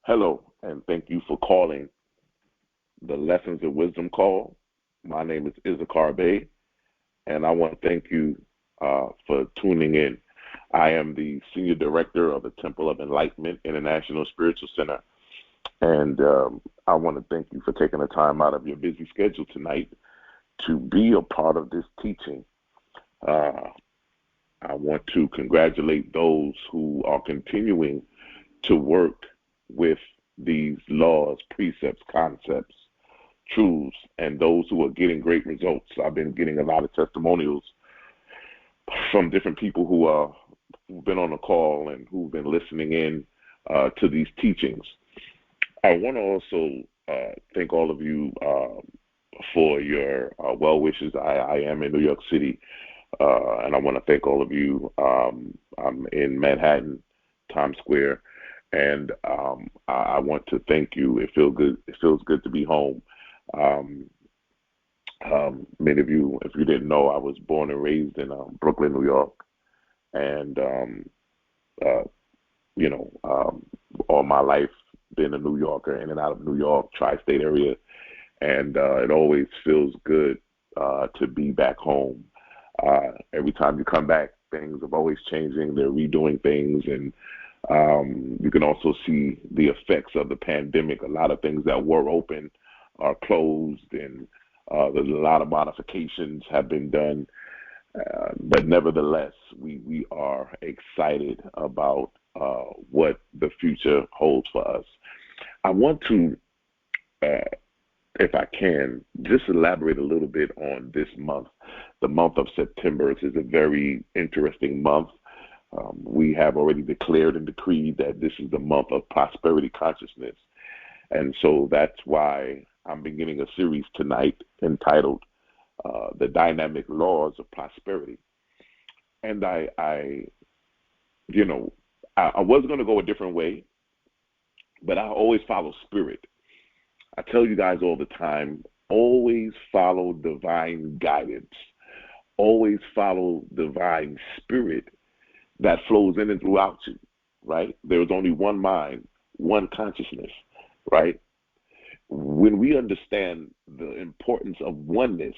Hello, and thank you for calling the Lessons of Wisdom call. My name is Issachar Bey, and I want to thank you for tuning in. I am the Senior Director of the Temple of Enlightenment International Spiritual Center, and I want to thank you for taking the time out of your busy schedule tonight to be a part of this teaching. I want to congratulate those who are continuing to work with these laws, precepts, concepts, truths, and those who are getting great results. I've been getting a lot of testimonials from different people who've been on the call and who've been listening in to these teachings. I want to also thank all of you for your well wishes. I am in New York City, and I want to thank all of you. I'm in Manhattan, Times Square. And I want to thank you. It feels good. It feels good to be home. Many of you, if you didn't know, I was born and raised in Brooklyn, New York, and all my life been a New Yorker, in and out of New York, tri-state area, and it always feels good to be back home. Every time you come back, things are always changing. They're redoing things, and you can also see the effects of the pandemic. A lot of things that were open are closed, and there's a lot of modifications have been done. But nevertheless, we are excited about what the future holds for us. I want to, if I can, just elaborate a little bit on this month. The month of September is a very interesting month. We have already declared and decreed that this is the month of prosperity consciousness. And so that's why I'm beginning a series tonight entitled The Dynamic Laws of Prosperity. And I was going to go a different way, but I always follow spirit. I tell you guys all the time, always follow divine guidance. Always follow divine spirit that flows in and throughout you, right? There is only one mind, one consciousness, right? When we understand the importance of oneness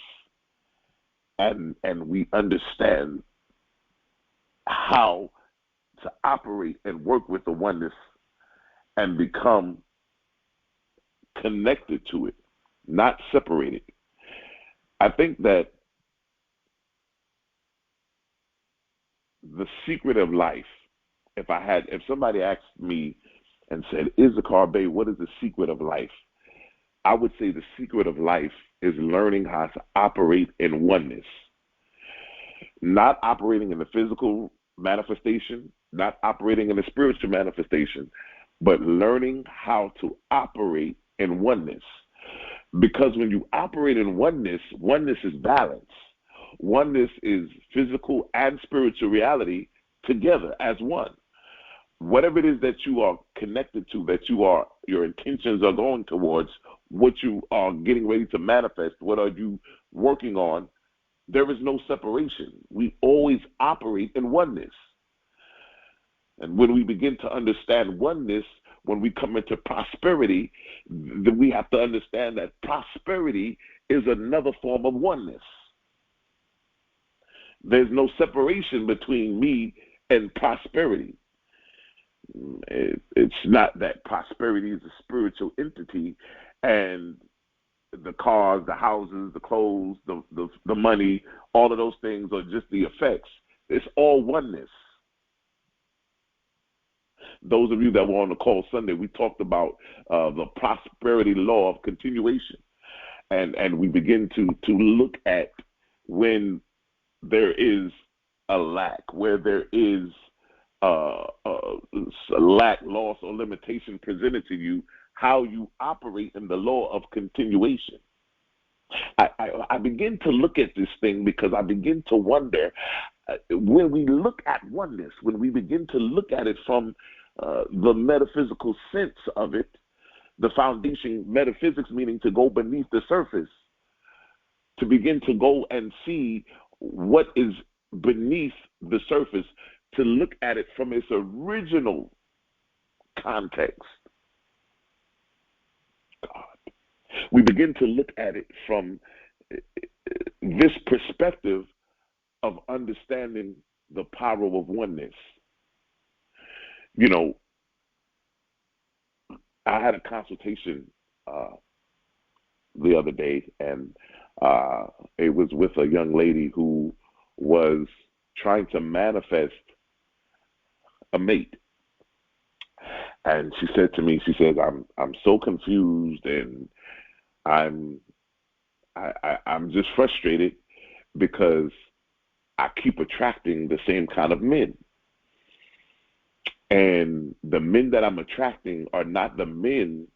and we understand how to operate and work with the oneness and become connected to it, not separated, I think that the secret of life, if somebody asked me and said, Issachar Bey, what is the secret of life? I would say the secret of life is learning how to operate in oneness. Not operating in the physical manifestation, not operating in the spiritual manifestation, but learning how to operate in oneness. Because when you operate in oneness, oneness is balance. Oneness is physical and spiritual reality together as one. Whatever it is that you are connected to, your intentions are going towards, what you are getting ready to manifest, what are you working on, there is no separation. We always operate in oneness. And when we begin to understand oneness, when we come into prosperity, then we have to understand that prosperity is another form of oneness. There's no separation between me and prosperity. It's not that prosperity is a spiritual entity and the cars, the houses, the clothes, the money, all of those things are just the effects. It's all oneness. Those of you that were on the call Sunday, we talked about the prosperity law of continuation. And we begin to look at when there is a lack, where there is a lack, loss, or limitation presented to you, how you operate in the law of continuation. I begin to look at this thing because I begin to wonder, when we look at oneness, when we begin to look at it from the metaphysical sense of it, the foundation, metaphysics meaning to go beneath the surface, to begin to go and see what is beneath the surface, to look at it from its original context. We begin to look at it from this perspective of understanding the power of oneness. You know, I had a consultation the other day, and it was with a young lady who was trying to manifest a mate. And she said to me, she says, I'm so confused, and I'm just frustrated because I keep attracting the same kind of men. And the men that I'm attracting are not the men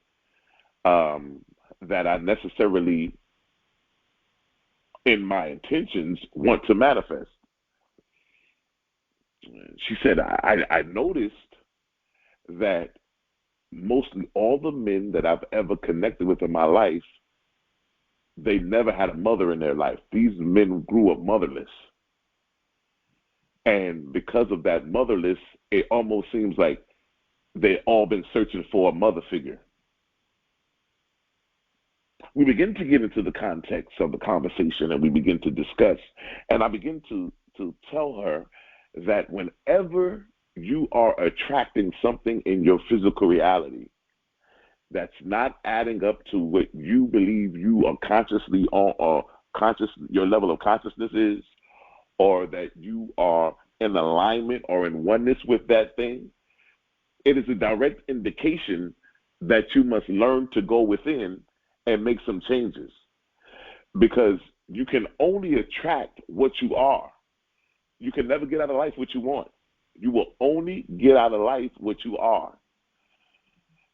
that I necessarily, in my intentions, want to manifest. She said, I noticed that mostly all the men that I've ever connected with in my life, they never had a mother in their life. These men grew up motherless. And because of that motherless, it almost seems like they've all been searching for a mother figure. We begin to get into the context of the conversation, and we begin to discuss. And I begin to tell her that whenever you are attracting something in your physical reality that's not adding up to what you believe you are consciously on, or your level of consciousness is, or that you are in alignment or in oneness with that thing, it is a direct indication that you must learn to go within and make some changes. Because you can only attract what you are. You can never get out of life what you want. You will only get out of life what you are.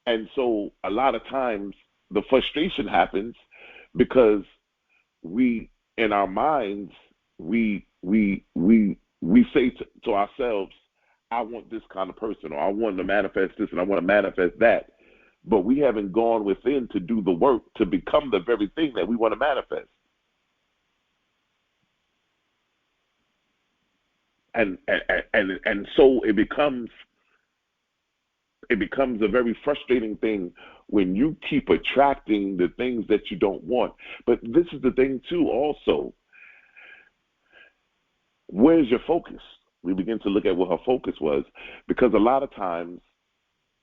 And so a lot of times the frustration happens because we, in our minds, we say to ourselves, I want this kind of person, or I want to manifest this and I want to manifest that. But we haven't gone within to do the work to become the very thing that we want to manifest. And so it becomes a very frustrating thing when you keep attracting the things that you don't want. But this is the thing too also. Where's your focus? We begin to look at what her focus was, because a lot of times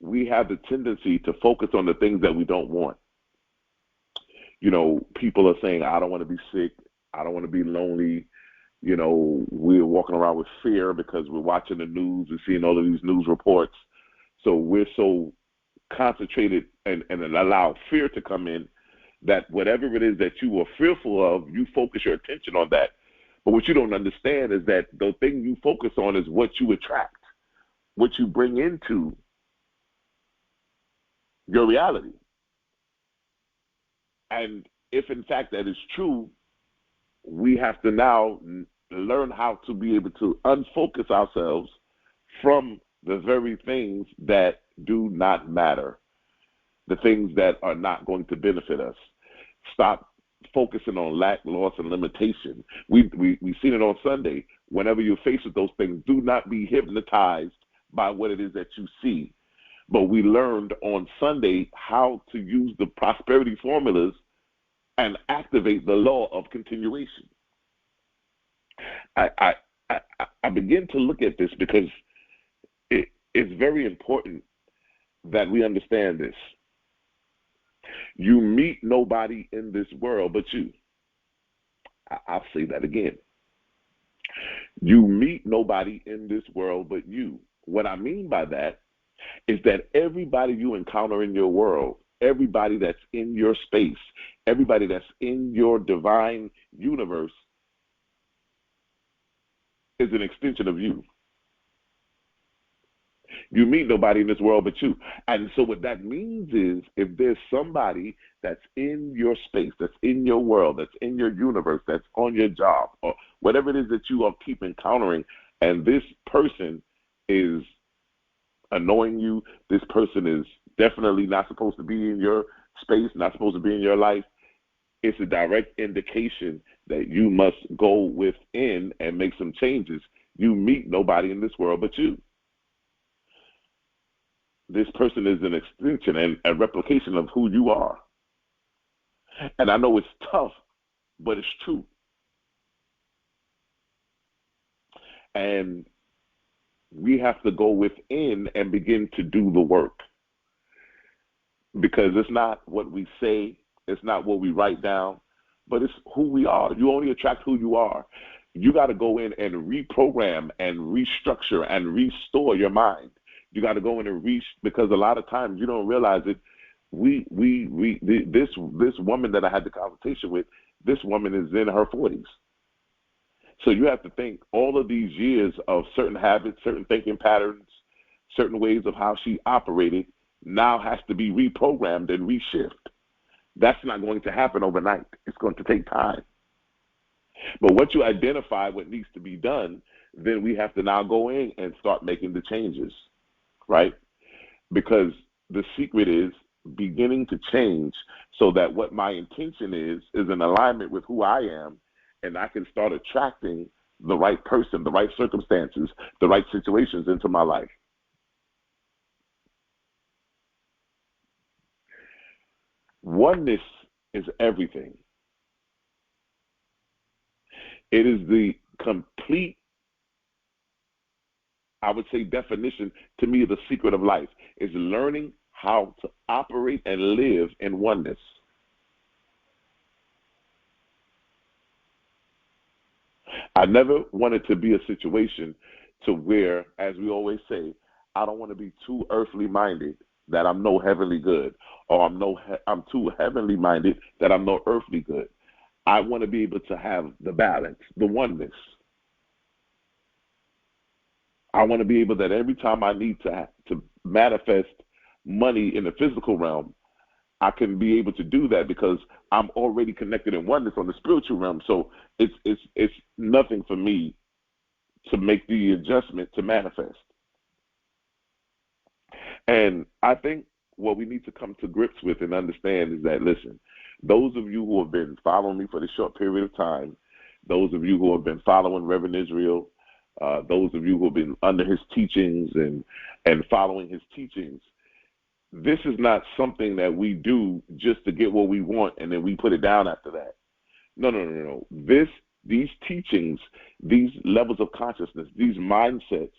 we have the tendency to focus on the things that we don't want. You know, people are saying, I don't want to be sick. I don't want to be lonely. You know, we're walking around with fear because we're watching the news and seeing all of these news reports. So we're so concentrated and allow fear to come in that whatever it is that you are fearful of, you focus your attention on that. But what you don't understand is that the thing you focus on is what you attract, what you bring into your reality. And if in fact that is true, we have to now learn how to be able to unfocus ourselves from the very things that do not matter, the things that are not going to benefit us. Stop focusing on lack, loss, and limitation. We've seen it on Sunday. Whenever you're faced with those things, do not be hypnotized by what it is that you see. But we learned on Sunday how to use the prosperity formulas and activate the law of continuation. I begin to look at this because it's very important that we understand this. You meet nobody in this world but you. I'll say that again. You meet nobody in this world but you. What I mean by that is that everybody you encounter in your world, everybody that's in your space, everybody that's in your divine universe is an extension of you. You meet nobody in this world but you. And so what that means is if there's somebody that's in your space, that's in your world, that's in your universe, that's on your job, or whatever it is that you are keep encountering, and this person is annoying you, this person is definitely not supposed to be in your space, not supposed to be in your life, it's a direct indication that you must go within and make some changes. You meet nobody in this world but you. This person is an extension and a replication of who you are. And I know it's tough, but it's true. And we have to go within and begin to do the work, because it's not what we say, it's not what we write down, but it's who we are. You only attract who you are. You got to go in and reprogram and restructure and restore your mind. You got to go in and because a lot of times you don't realize it. This woman that I had the conversation with, this woman is in her 40s. So you have to think all of these years of certain habits, certain thinking patterns, certain ways of how she operated now has to be reprogrammed and reshift. That's not going to happen overnight. It's going to take time. But once you identify what needs to be done, then we have to now go in and start making the changes, right? Because the secret is beginning to change so that what my intention is in alignment with who I am, and I can start attracting the right person, the right circumstances, the right situations into my life. Oneness is everything. It is the complete, I would say, definition to me of the secret of life is learning how to operate and live in oneness. I never wanted to be a situation to where, as we always say, I don't want to be too earthly minded that I'm no heavenly good, or I'm too heavenly minded that I'm no earthly good. I want to be able to have the balance, the oneness. I want to be able that every time I need to manifest money in the physical realm, I can be able to do that because I'm already connected in oneness on the spiritual realm. So it's nothing for me to make the adjustment to manifest. And I think what we need to come to grips with and understand is that, listen, those of you who have been following me for this short period of time, those of you who have been following Reverend Israel, those of you who have been under his teachings and following his teachings, this is not something that we do just to get what we want and then we put it down after that. No. These teachings, these levels of consciousness, these mindsets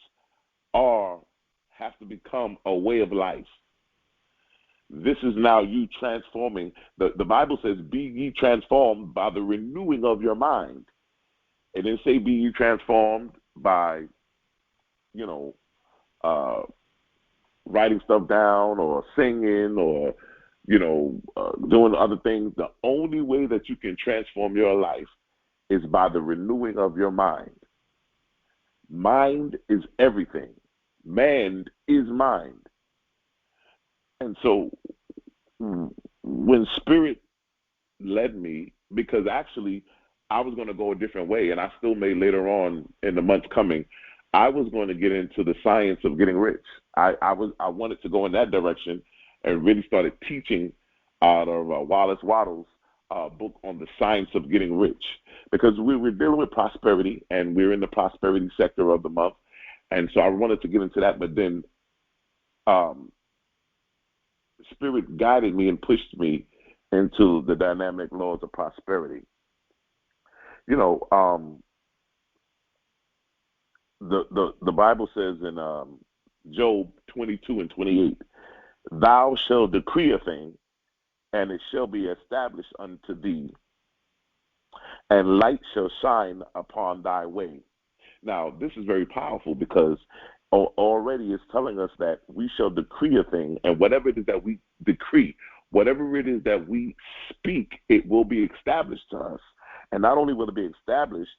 have to become a way of life. This is now you transforming. The Bible says, be ye transformed by the renewing of your mind. It didn't say be ye transformed by, writing stuff down or singing or, doing other things. The only way that you can transform your life is by the renewing of your mind. Mind is everything. Man is mind. And so when Spirit led me, because actually I was going to go a different way, and I still may later on in the months coming, I was going to get into the science of getting rich. I wanted to go in that direction and really started teaching out of Wallace Waddell's book on the science of getting rich, because we were dealing with prosperity, and we're in the prosperity sector of the month. And so I wanted to get into that, but then Spirit guided me and pushed me into the dynamic laws of prosperity. The Bible says in Job 22:28, thou shalt decree a thing, and it shall be established unto thee, and light shall shine upon thy way. Now, this is very powerful because already it's telling us that we shall decree a thing, and whatever it is that we decree, whatever it is that we speak, it will be established to us. And not only will it be established,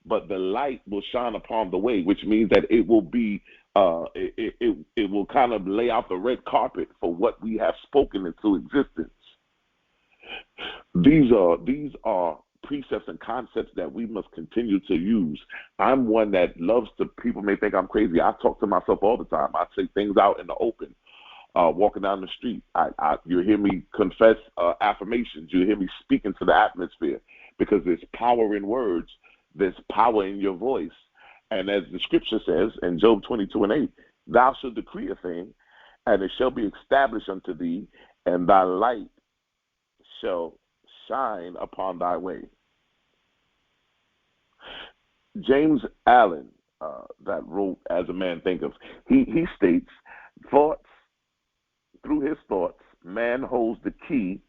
but the light will shine upon the way, which means that it will be, it will kind of lay out the red carpet for what we have spoken into existence. These are precepts and concepts that we must continue to use. I'm one that loves to, people may think I'm crazy. I talk to myself all the time. I say things out in the open, walking down the street. You'll hear me confess affirmations. You'll hear me speak into the atmosphere, because there's power in words. There's power in your voice. And as the scripture says in Job 22:8, thou shalt decree a thing, and it shall be established unto thee, and thy light shall shine upon thy way. James Allen, that wrote As a Man Thinketh, he states, through his thoughts, man holds the key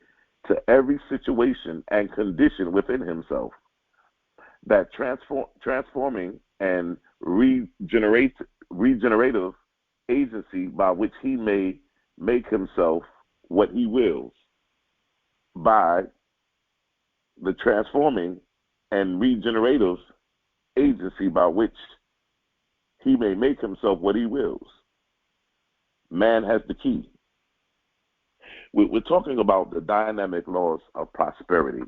to every situation and condition within himself. That transforming and regenerative agency by which he may make himself what he wills. By the transforming and regenerative agency by which he may make himself what he wills. Man has the key. We're talking about the dynamic laws of prosperity.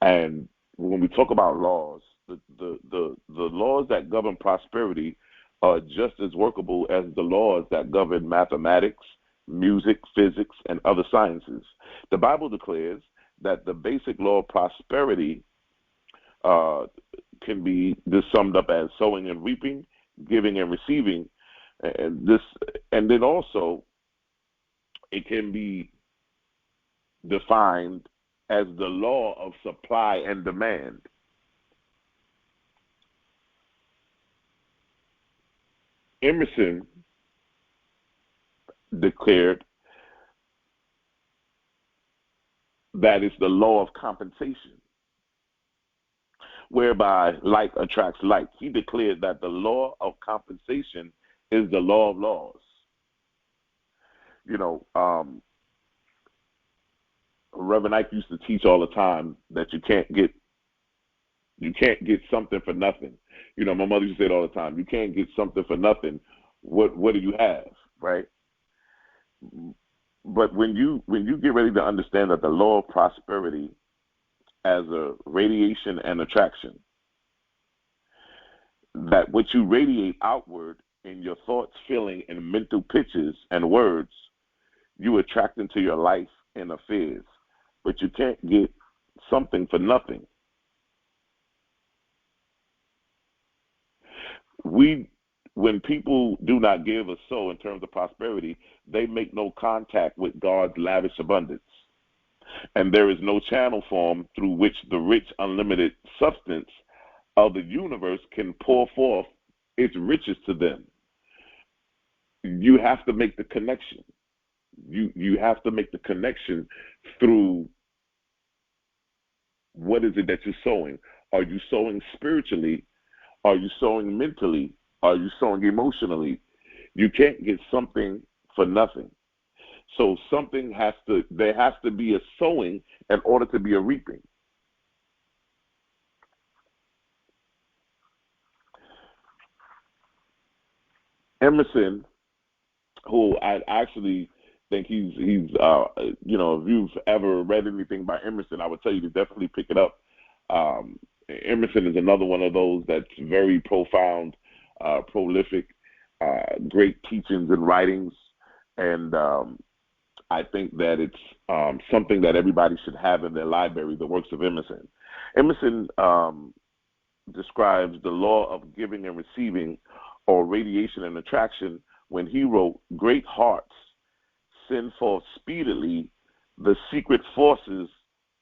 And when we talk about laws, the laws that govern prosperity are just as workable as the laws that govern mathematics, music, physics, and other sciences. The Bible declares that the basic law of prosperity can be just summed up as sowing and reaping, giving and receiving, and then also it can be defined as the law of supply and demand. Emerson declared that it's the law of compensation, whereby like attracts like. He declared that the law of compensation is the law of laws. Reverend Ike used to teach all the time that you can't get something for nothing. My mother used to say it all the time. You can't get something for nothing. What do you have, right? But when you get ready to understand that the law of prosperity as a radiation and attraction, that what you radiate outward in your thoughts, feeling, and mental pictures and words, you attract into your life and affairs. But you can't get something for nothing. When people do not give or sow in terms of prosperity, they make no contact with God's lavish abundance. And there is no channel formed through which the rich, unlimited substance of the universe can pour forth its riches to them. You have to make the connection. You have to make the connection through what is it that you're sowing. Are you sowing spiritually? Are you sowing mentally? Are you sowing emotionally? You can't get something for nothing. So there has to be a sowing in order to be a reaping. Emerson, who I actually think he's if you've ever read anything by Emerson, I would tell you to definitely pick it up. Emerson is another one of those that's very profound, prolific, great teachings and writings, and I think that it's something that everybody should have in their library, the works of Emerson. Emerson describes the law of giving and receiving, or radiation and attraction, when he wrote, "Great hearts send forth speedily the secret forces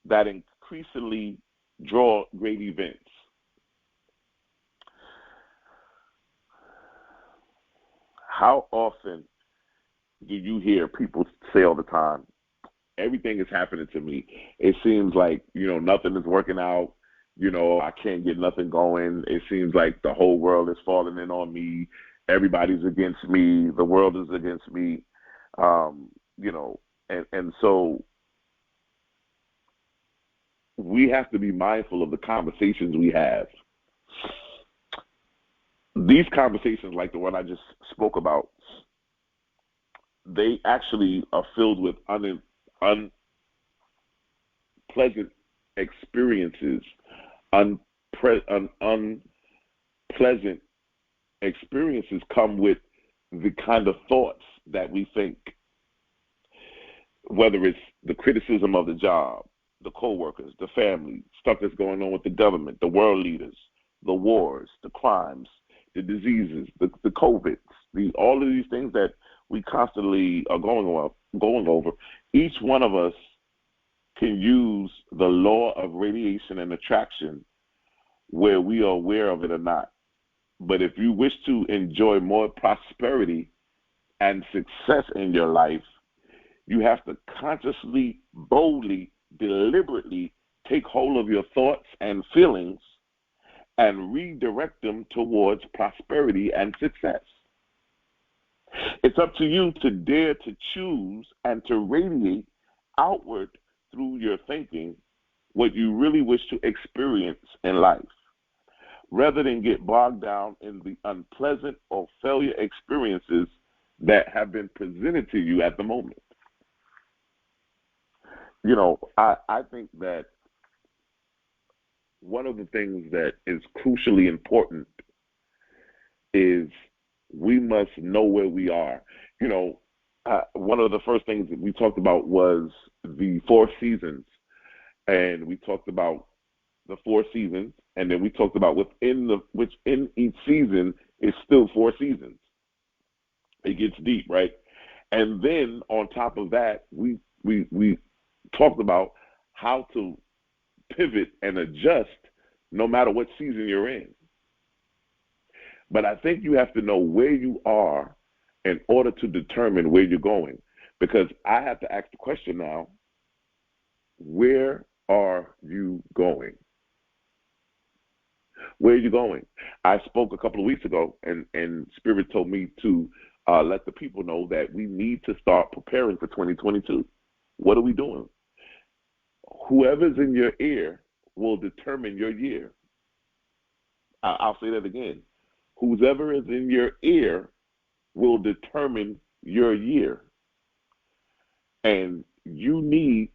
that increasingly draw great events." How often do you hear people say all the time, everything is happening to me. It seems like, nothing is working out. I can't get nothing going. It seems like the whole world is falling in on me. Everybody's against me. The world is against me. And so we have to be mindful of the conversations we have. These conversations, like the one I just spoke about, they actually are filled with unpleasant experiences. Unpleasant experiences come with the kind of thoughts that we think, whether it's the criticism of the job, the co-workers, the family, stuff that's going on with the government, the world leaders, the wars, the crimes, the diseases, the COVIDs, all of these things that we constantly are going over. Each one of us can use the law of radiation and attraction where we are aware of it or not. But if you wish to enjoy more prosperity and success in your life, you have to consciously, boldly, deliberately take hold of your thoughts and feelings and redirect them towards prosperity and success. It's up to you to dare to choose and to radiate outward through your thinking what you really wish to experience in life, rather than get bogged down in the unpleasant or failure experiences that have been presented to you at the moment. You know, I think that one of the things that is crucially important is we must know where we are. You know, one of the first things that we talked about was the 4 seasons, and we talked about the 4 seasons, and then we talked about within each season is still 4 seasons. It gets deep, right? And then on top of that, we talked about how to pivot and adjust no matter what season you're in. But I think you have to know where you are in order to determine where you're going. Because I have to ask the question now, where are you going? Where are you going? I spoke a couple of weeks ago, and Spirit told me to let the people know that we need to start preparing for 2022. What are we doing? Whoever's in your ear will determine your year. I'll say that again. Whoever is in your ear will determine your year. And you need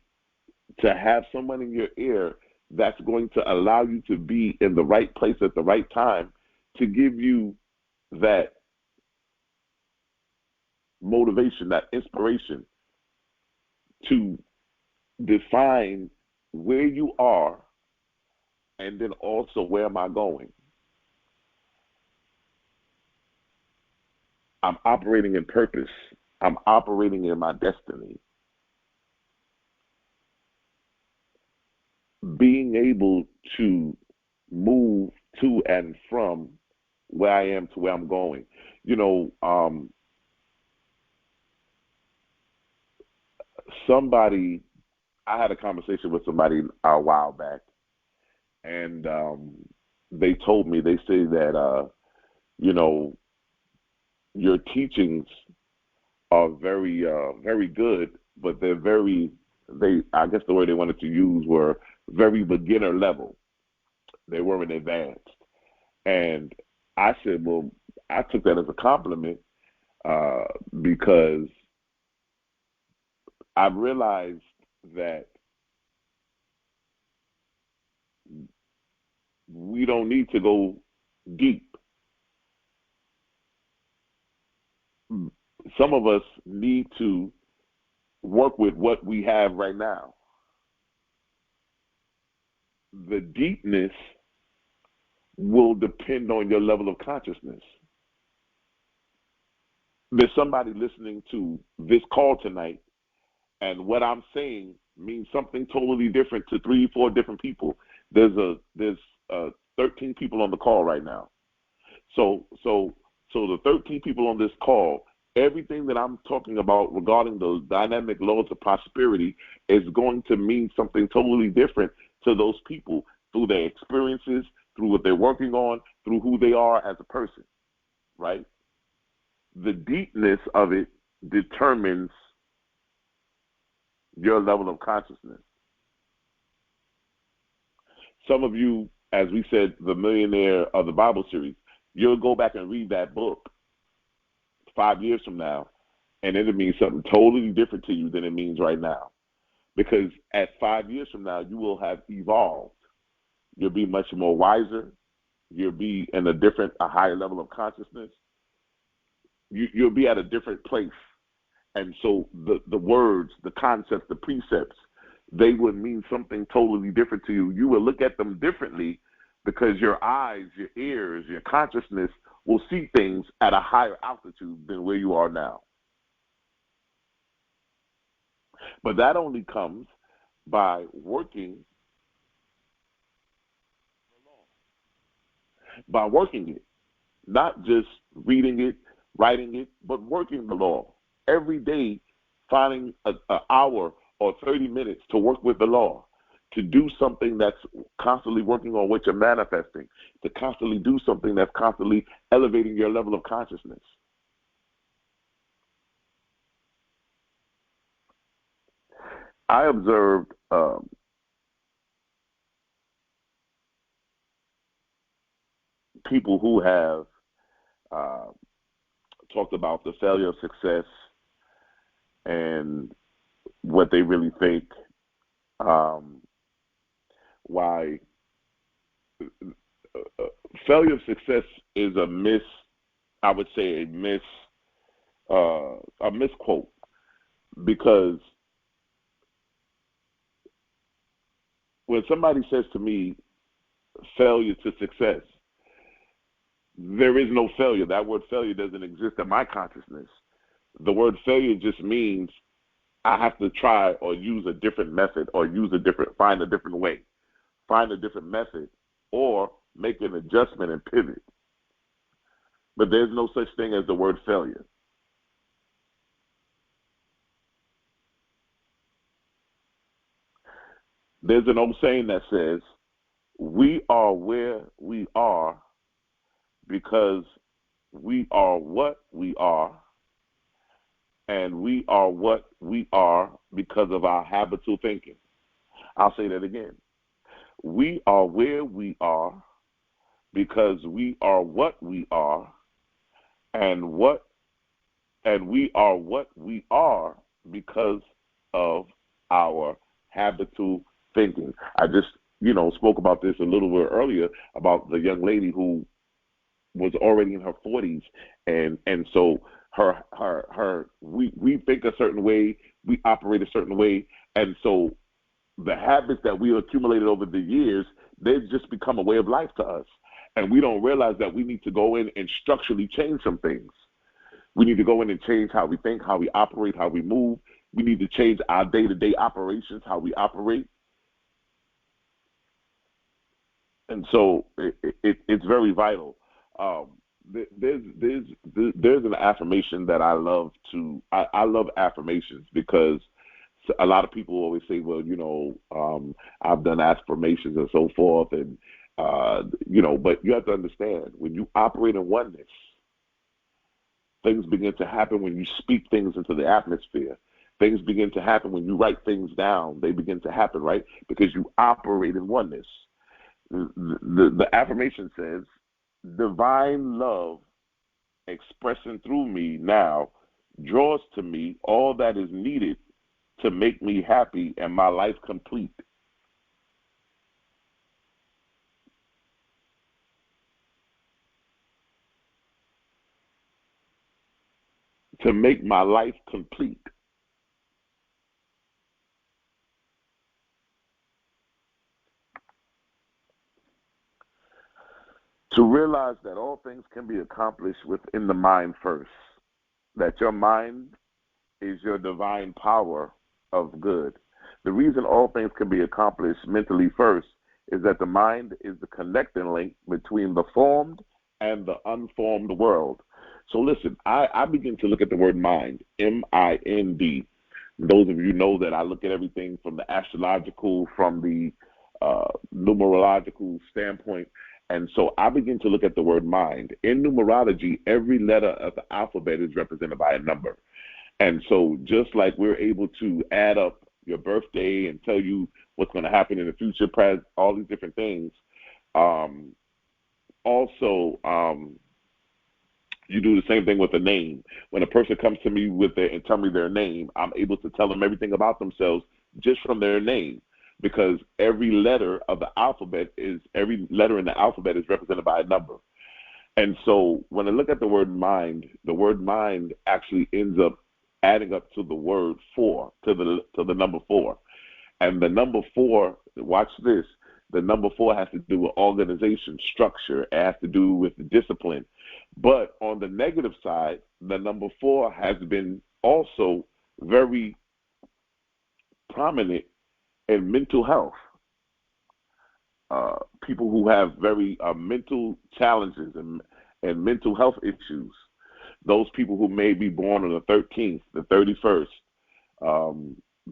to have someone in your ear that's going to allow you to be in the right place at the right time to give you that motivation, that inspiration to define where you are and then also where am I going. I'm operating in purpose. I'm operating in my destiny. Being able to move to and from where I am to where I'm going. You know, I had a conversation with somebody a while back, and they told me, they say that, you know, your teachings are very, very good, but I guess the word they wanted to use were very beginner level. They weren't advanced. And I said, well, I took that as a compliment because I realized that we don't need to go deep. Some of us need to work with what we have right now. The deepness will depend on your level of consciousness. There's somebody listening to this call tonight, and what I'm saying means something totally different to 3-4 different people. There's 13 people on the call right now. So the 13 people on this call, everything that I'm talking about regarding those dynamic laws of prosperity is going to mean something totally different to those people through their experiences, through what they're working on, through who they are as a person, right? The deepness of it determines your level of consciousness. Some of you, as we said, the Millionaire of the Bible series, you'll go back and read that book 5 years from now, and it'll mean something totally different to you than it means right now. Because at 5 years from now, you will have evolved. You'll be much more wiser. You'll be in a higher level of consciousness. You'll be at a different place. And so the words, the concepts, the precepts, they would mean something totally different to you. You will look at them differently because your eyes, your ears, your consciousness will see things at a higher altitude than where you are now. But that only comes by working it, not just reading it, writing it, but working the law every day, finding an hour or 30 minutes to work with the law, to do something that's constantly working on what you're manifesting, to constantly do something that's constantly elevating your level of consciousness. I observed people who have talked about the failure of success and what they really think, why failure of success is I would say a misquote, because when somebody says to me failure to success, there is no failure. That word failure doesn't exist in my consciousness. The word failure just means I have to try or use a different method, or find a different way, find a different method, or make an adjustment and pivot. But there's no such thing as the word failure. There's an old saying that says, we are where we are because we are what we are, and we are what we are because of our habitual thinking. I'll say that again. We are where we are because we are what we are, and we are what we are because of our habitual thinking. I just, spoke about this a little bit earlier about the young lady who was already in her 40s, and so we think a certain way, we operate a certain way, and so the habits that we accumulated over the years, they've just become a way of life to us, and we don't realize that we need to go in and structurally change some things. We need to go in and change how we think, how we operate, how we move. We need to change our day-to-day operations, how we operate. And so it's very vital. There's an affirmation that I love I love affirmations, because a lot of people always say, well, I've done affirmations and so forth, and but you have to understand, when you operate in oneness, things begin to happen when you speak things into the atmosphere. Things begin to happen when you write things down. They begin to happen, right? Because you operate in oneness. The affirmation says, divine love expressing through me now draws to me all that is needed to make me happy and my life complete. To make my life complete. To realize that all things can be accomplished within the mind first, that your mind is your divine power of good. The reason all things can be accomplished mentally first is that the mind is the connecting link between the formed and the unformed world. So listen, I begin to look at the word mind, M-I-N-D. Those of you know that I look at everything from the astrological, from the numerological standpoint. And so I begin to look at the word mind. In numerology, every letter of the alphabet is represented by a number. And so just like we're able to add up your birthday and tell you what's going to happen in the future, all these different things, you do the same thing with a name. When a person comes to me and tell me their name, I'm able to tell them everything about themselves just from their name, because every letter in the alphabet is represented by a number. And so when I look at the word mind actually ends up adding up to the word four, to the number 4. And the number 4, watch this, the number 4 has to do with organization, structure. It has to do with discipline. But on the negative side, the number 4 has been also very prominent and mental health. People who have very mental challenges and mental health issues. Those people who may be born on the 13th, the 31st,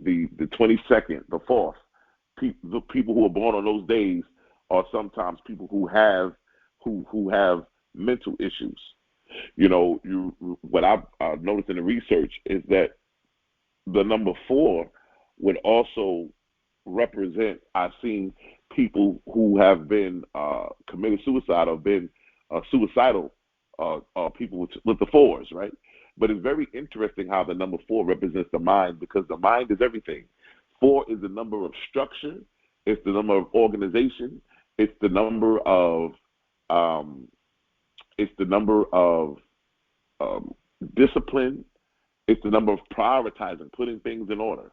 the 22nd, the 4th. The people who are born on those days are sometimes people who have mental issues. You know, what I've noticed in the research is that the number 4 would also represent, I've seen people who have been committed suicide or been suicidal, people with the 4s, right? But it's very interesting how the number 4 represents the mind, because the mind is everything. 4 is the number of structure. It's the number of organization. It's the number of discipline. It's the number of prioritizing, putting things in order,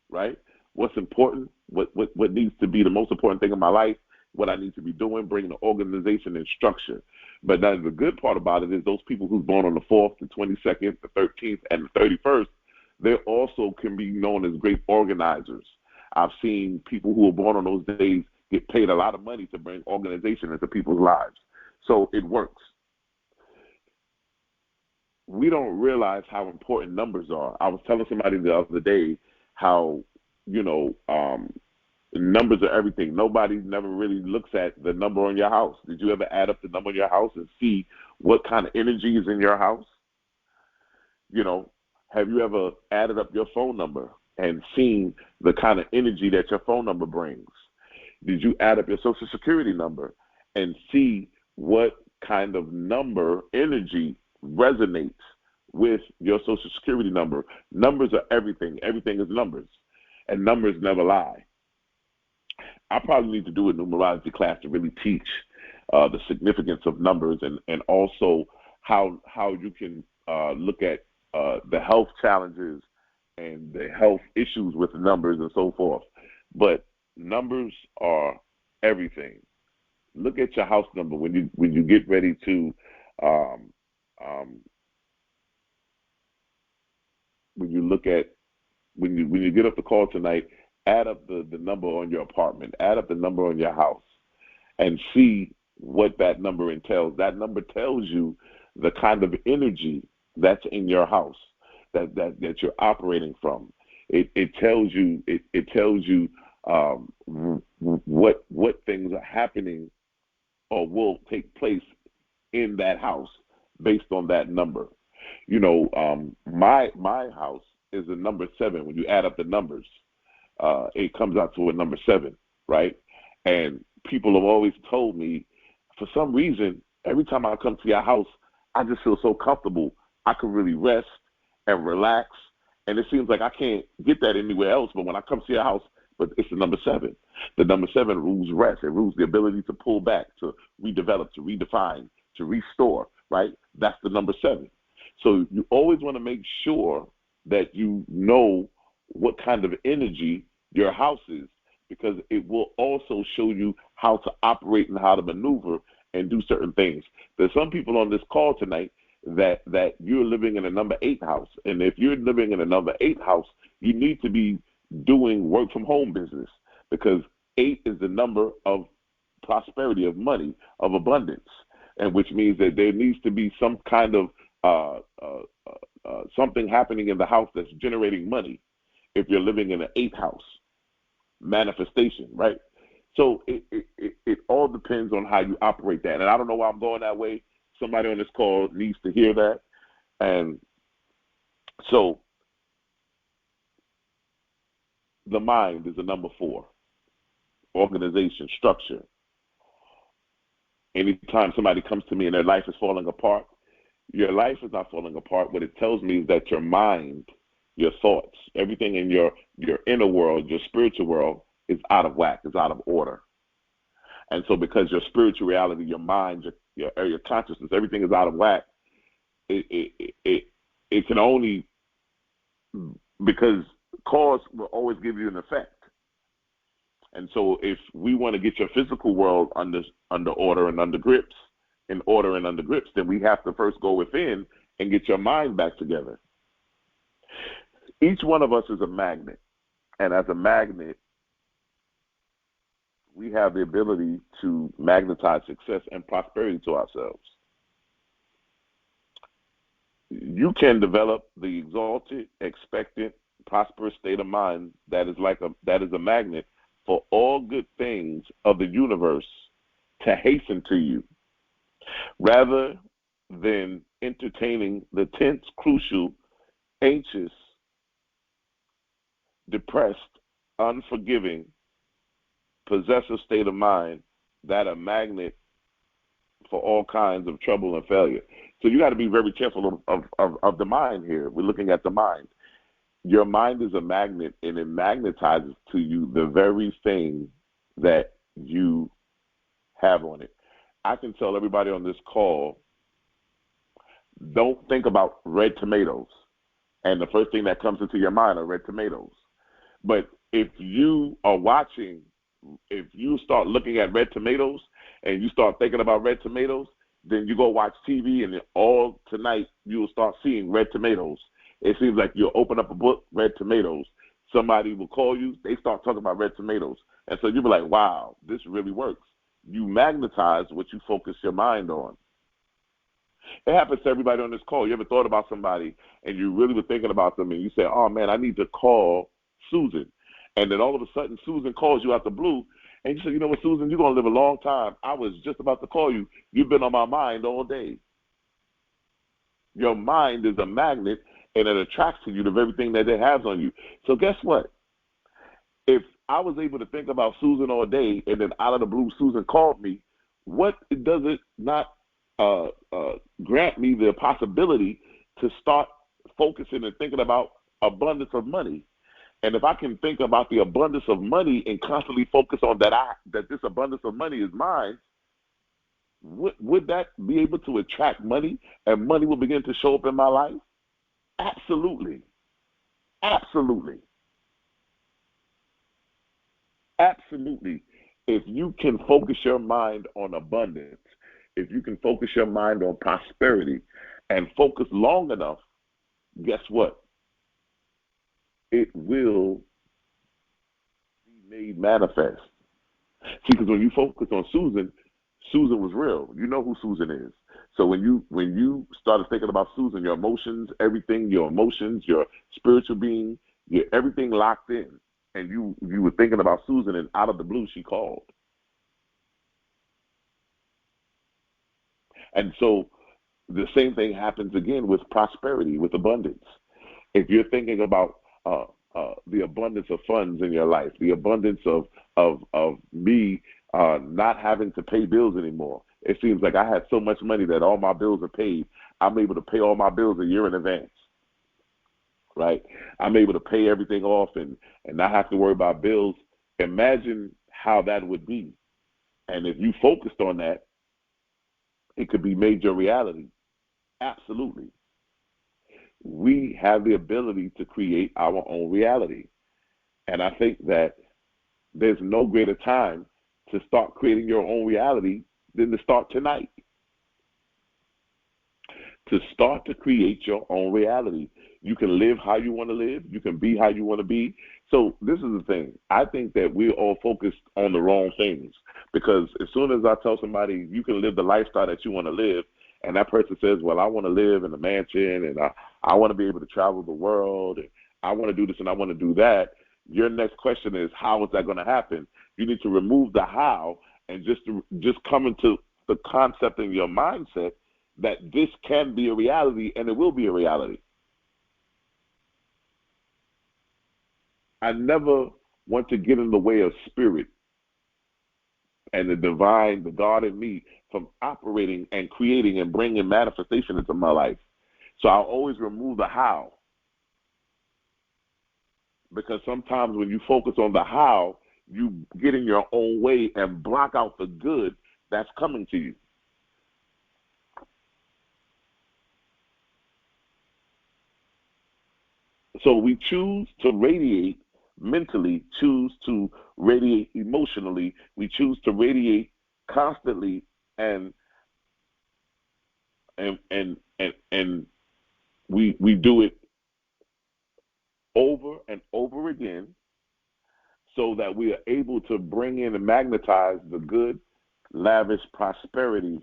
right? What's important, what needs to be the most important thing in my life, what I need to be doing, bringing the organization and structure. But now the good part about it is those people who's born on the 4th, the 22nd, the 13th, and the 31st, they also can be known as great organizers. I've seen people who are born on those days get paid a lot of money to bring organization into people's lives. So it works. We don't realize how important numbers are. I was telling somebody the other day how, numbers are everything. Nobody never really looks at the number on your house. Did you ever add up the number on your house and see what kind of energy is in your house? Have you ever added up your phone number and seen the kind of energy that your phone number brings? Did you add up your Social Security number and see what kind of number energy resonates with your Social Security number? Numbers are everything. Everything is numbers, and numbers never lie. I probably need to do a numerology class to really teach the significance of numbers and also how you can look at the health challenges and the health issues with numbers and so forth. But numbers are everything. Look at your house number when you get ready to when you get up the call tonight, add up the number on your apartment, add up the number on your house, and see what that number entails. That number tells you the kind of energy that's in your house that you're operating from. It tells you what things are happening or will take place in that house based on that number. My house is a number 7. When you add up the numbers, it comes out to a number 7, right? And people have always told me, for some reason, every time I come to your house, I just feel so comfortable. I can really rest and relax, and it seems like I can't get that anywhere else. But when I come to your house, but it's the number 7. The number 7 rules rest. It rules the ability to pull back, to redevelop, to redefine, to restore, right? That's the number 7. So you always want to make sure that you know what kind of energy your house is, because it will also show you how to operate and how to maneuver and do certain things. There's some people on this call tonight that you're living in a number 8 house. And if you're living in a number 8 house, you need to be doing work from home business, because 8 is the number of prosperity, of money, of abundance, and which means that there needs to be some kind of something happening in the house that's generating money if you're living in an 8 house. Manifestation, right? So it all depends on how you operate that. And I don't know why I'm going that way. Somebody on this call needs to hear that. And so the mind is the number 4. Organization, structure. Anytime somebody comes to me and their life is falling apart, your life is not falling apart. What it tells me is that your mind, your thoughts, everything in your inner world, your spiritual world, is out of whack, is out of order. And so because your spiritual reality, your mind, your consciousness, everything is out of whack, it can only, because cause will always give you an effect. And so if we want to get your physical world under order and under grips, then we have to first go within and get your mind back together. Each one of us is a magnet. And as a magnet, we have the ability to magnetize success and prosperity to ourselves. You can develop the exalted, expectant, prosperous state of mind that is a magnet for all good things of the universe to hasten to you, rather than entertaining the tense, crucial, anxious, depressed, unforgiving, possessive state of mind that a magnet for all kinds of trouble and failure. So you got to be very careful of the mind here. We're looking at the mind. Your mind is a magnet, and it magnetizes to you the very thing that you have on it. I can tell everybody on this call, don't think about red tomatoes. And the first thing that comes into your mind are red tomatoes. But if you are watching, if you start looking at red tomatoes and you start thinking about red tomatoes, then you go watch TV and all tonight you will start seeing red tomatoes. It seems like you'll open up a book, red tomatoes. Somebody will call you, they start talking about red tomatoes. And so you'll be like, wow, this really works. You magnetize what you focus your mind on. It happens to everybody on this call. You ever thought about somebody and you really were thinking about them and you say, oh man, I need to call Susan. And then all of a sudden Susan calls you out the blue and you say, you know what, Susan, you're going to live a long time. I was just about to call you. You've been on my mind all day. Your mind is a magnet and it attracts to you the very thing that it has on you. So guess what? If I was able to think about Susan all day and then out of the blue Susan called me, what does it not grant me the possibility to start focusing and thinking about abundance of money? And if I can think about the abundance of money and constantly focus on that this abundance of money is mine, would that be able to attract money and money will begin to show up in my life? Absolutely. Absolutely. Absolutely. If you can focus your mind on abundance, if you can focus your mind on prosperity and focus long enough, guess what? It will be made manifest. See, because when you focus on Susan, Susan was real. You know who Susan is. So when you started thinking about Susan, your emotions, everything, your spiritual being, everything locked in. And you were thinking about Susan, and out of the blue, she called. And so the same thing happens again with prosperity, with abundance. If you're thinking about the abundance of funds in your life, the abundance of me not having to pay bills anymore. It seems like I had so much money that all my bills are paid. I'm able to pay all my bills a year in advance, right? I'm able to pay everything off and not have to worry about bills. Imagine how that would be. And if you focused on that, it could be made your reality. Absolutely. We have the ability to create our own reality. And I think that there's no greater time to start creating your own reality than to start tonight. To start to create your own reality. You can live how you want to live. You can be how you want to be. So this is the thing. I think that we're all focused on the wrong things, because as soon as I tell somebody you can live the lifestyle that you want to live, and that person says, well, I want to live in a mansion and I want to be able to travel the world and I want to do this and I want to do that, your next question is, how is that going to happen? You need to remove the how and just come into the concept in your mindset that this can be a reality and it will be a reality. I never want to get in the way of spirit and the divine, the God in me, from operating and creating and bringing manifestation into my life. So I'll always remove the how. Because sometimes when you focus on the how, you get in your own way and block out the good that's coming to you. So we choose to radiate mentally, choose to radiate emotionally, we choose to radiate constantly, and we do it over and over again so that we are able to bring in and magnetize the good, lavish prosperity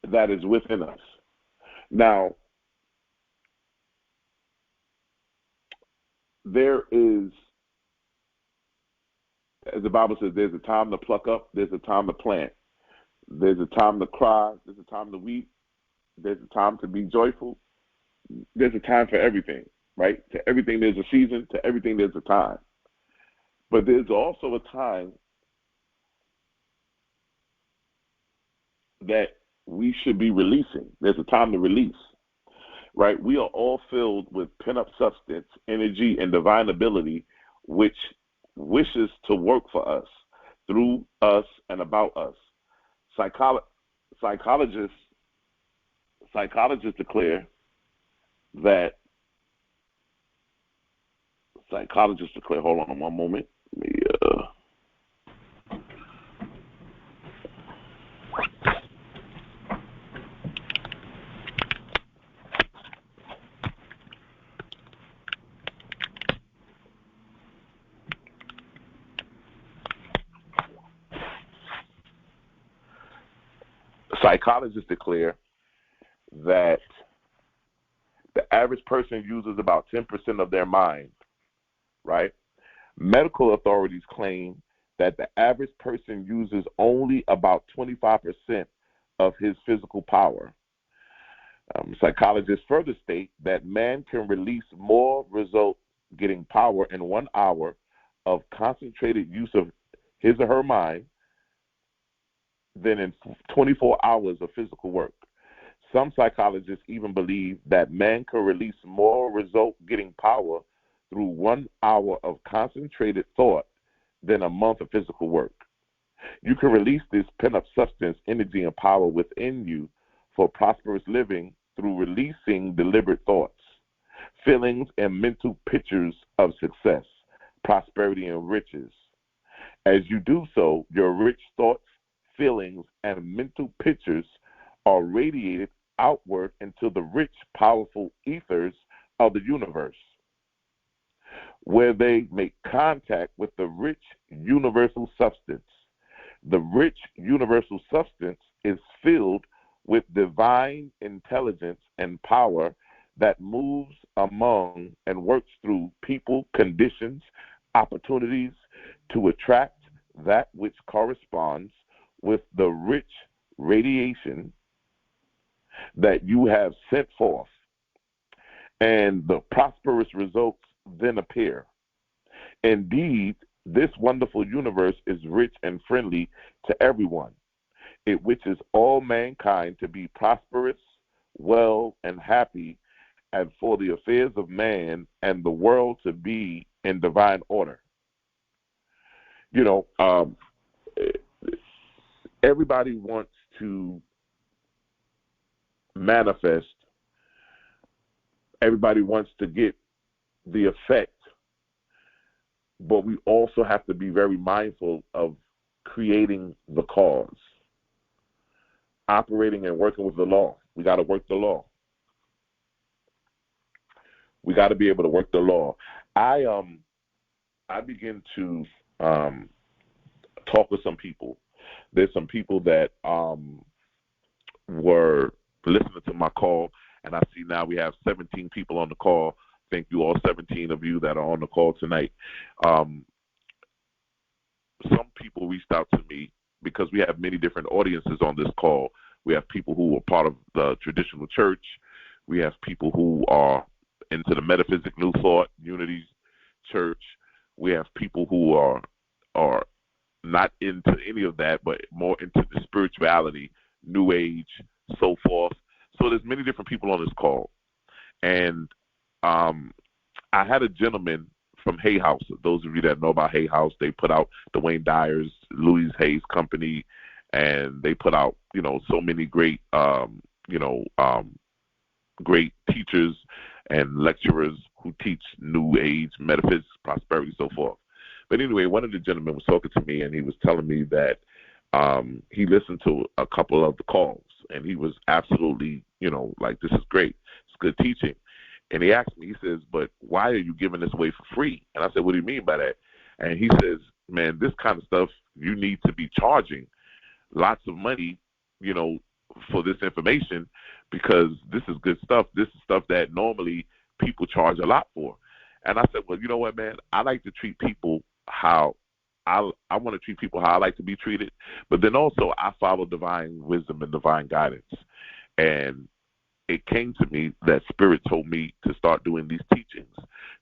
that is within us. Now, there is, as the Bible says, there's a time to pluck up, there's a time to plant, there's a time to cry, there's a time to weep, there's a time to be joyful, there's a time for everything, right? To everything there's a season, to everything there's a time. But there's also a time that we should be releasing. There's a time to release, right? We are all filled with pent-up substance, energy, and divine ability, which wishes to work for us, through us, and about us. Psychologists declare that, hold on one moment. Psychologists declare that the average person uses about 10% of their mind, right? Medical authorities claim that the average person uses only about 25% of his physical power. Psychologists further state that man can release more result-getting power in 1 hour of concentrated use of his or her mind than in 24 hours of physical work. Some psychologists even believe that man can release more result-getting power through 1 hour of concentrated thought than a month of physical work. You can release this pent-up substance, energy, and power within you for prosperous living through releasing deliberate thoughts, feelings, and mental pictures of success, prosperity, and riches. As you do so, your rich thoughts, feelings, and mental pictures are radiated outward into the rich, powerful ethers of the universe, where they make contact with the rich universal substance. The rich universal substance is filled with divine intelligence and power that moves among and works through people, conditions, opportunities to attract that which corresponds with the rich radiation that you have sent forth, and the prosperous results then appear. Indeed, this wonderful universe is rich and friendly to everyone. It wishes all mankind to be prosperous, well, and happy, and for the affairs of man and the world to be in divine order. You know, everybody wants to manifest. Everybody wants to get the effect, but we also have to be very mindful of creating the cause, operating and working with the law. We got to work the law. We got to be able to work the law. I begin to talk with some people. There's some people that were listening to my call, and I see now we have 17 people on the call. Thank you all, 17 of you that are on the call tonight. Some people reached out to me because we have many different audiences on this call. We have people who are part of the traditional church. We have people who are into the metaphysic, New Thought, Unity Church. We have people who are not into any of that, but more into the spirituality, New Age, so forth. So there's many different people on this call. And I had a gentleman from Hay House. Those of you that know about Hay House, they put out the Wayne Dyer's, Louise Hay's company, and they put out, so many great, great teachers and lecturers who teach New Age, metaphysics, prosperity, so forth. But anyway, one of the gentlemen was talking to me, and he was telling me that he listened to a couple of the calls, and he was absolutely, like, this is great. It's good teaching. And he asked me, he says, but why are you giving this away for free? And I said, what do you mean by that? And he says, man, this kind of stuff, you need to be charging lots of money, for this information, because this is good stuff. This is stuff that normally people charge a lot for. And I said, well, you know what, man? I like to treat people how I want to treat people how I like to be treated. But then also I follow divine wisdom and divine guidance. And it came to me that Spirit told me to start doing these teachings,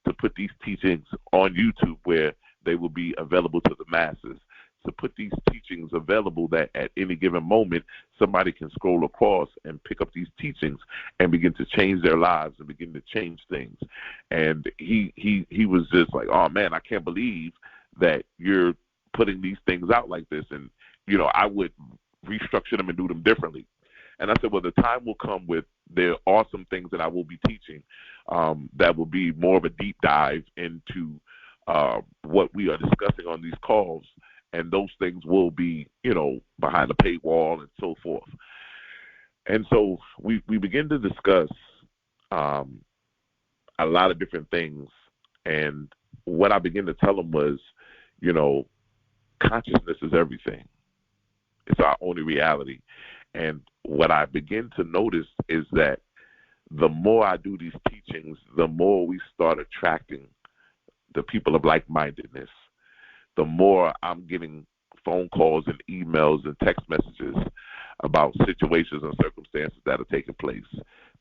to put these teachings on YouTube where they will be available to the masses, to put these teachings available that at any given moment somebody can scroll across and pick up these teachings and begin to change their lives and begin to change things. And he was just like, oh man, I can't believe that you're putting these things out like this. And I would restructure them and do them differently. And I said, well, the time will come with there are some things that I will be teaching that will be more of a deep dive into what we are discussing on these calls. And those things will be, behind the paywall and so forth. And so we begin to discuss a lot of different things. And what I began to tell them was, consciousness is everything. It's our only reality. And what I begin to notice is that the more I do these teachings, the more we start attracting the people of like-mindedness. The more I'm getting phone calls and emails and text messages about situations and circumstances that are taking place.